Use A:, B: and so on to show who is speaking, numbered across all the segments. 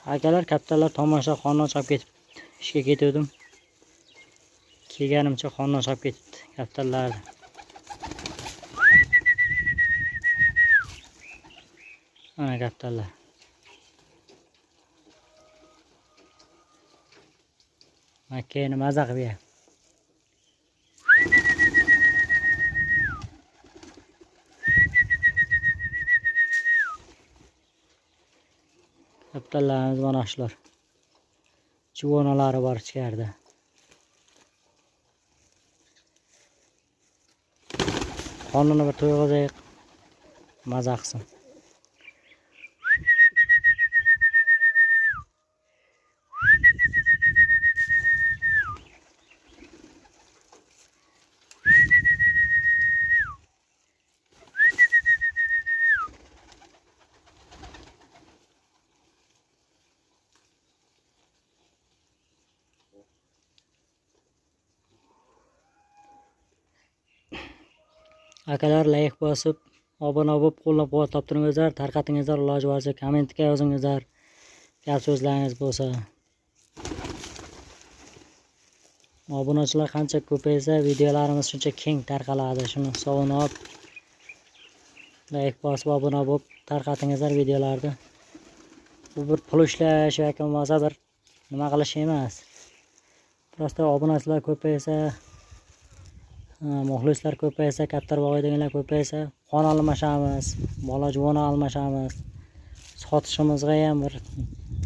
A: Akalar, kattalar tomosha xondan chiqib ketib ishga ketdim. Kelganimcha xondan chiqib ketibdi kattalar. Ana kattalar. Makkani maza qilib. Kattalarimiz mana shular. Chivonalari bor ichkarida. Qonini bir to'yg'izaylik. Maza qilsin. Akalar, like bosib, obuna bo'lib, qo'llab-quvvatlab turingizlar, tarqatingizlar, iloji boricha kommentga yozingizlar. Gap so'zlaringiz bo'lsa. Obunachilar qancha ko'paysa, videolarimiz shuncha keng tarqaladi. Shuni hisobini like bosib, obuna bo'lib, tarqatingizlar videolarni. Bu bir pul ishlash yoki bo'lmasa bir nima qilish emas. Prosta obunachilar ko'paysa, muxlislar ko'paysa, Kaptar Boboydagilar ko'paysa, qon almashamiz, bola juvon almashamiz. Sotishimizga ham bir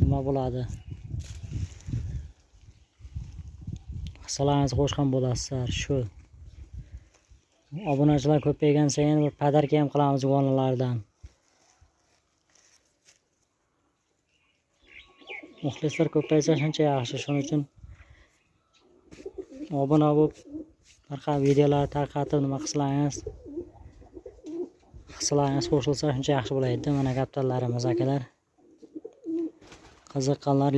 A: nima bo'ladi. Hisolarinizni qo'shgan bo'lasizlar. Shu obunachilar ko'paygan sayin bir padarka ham qilamiz juvonlardan. Muxlislar ko'paysa shuncha yaxshi. Shuning uchun obuna bo'lib, videolar tarqatib nima qilsangiz, hisolariniz qo'shilsa shuncha yaxshi bo'ladi. Mana kaptarlarimiz akalar. Qiziqqanlar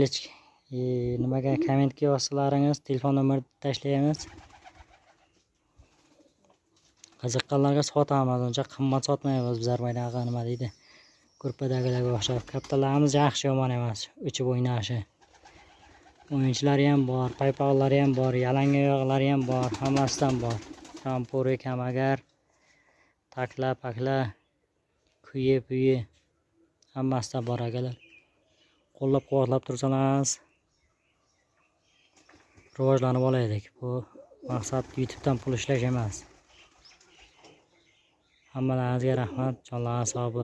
A: nimaga kommentga yozsalaringiz, telefon nomerni tashlaymiz. Qiziqqanlarga sotamiz, uncha qimmat sotmaymiz bizlar maydaqa nima deydi. Ko'rpadagilarga o'xshab kaptarlarimiz yaxshi yomon emas, uchib o'ynashi. O'yinchilari ham bor, paypoqlari ham bor, yalanga oyoqlari ham bor, hammasidan bor. Shampuri, kamagar, takla, pakla, kuyi, hammasidan bor akalar. Qo'llab-quvvatlab tursangiz rivojlanib olaylik. Bu maqsad YouTube'dan pul ishlash emas. Hammalaringizga rahmat, jonlaringiz sog' bo'lsin.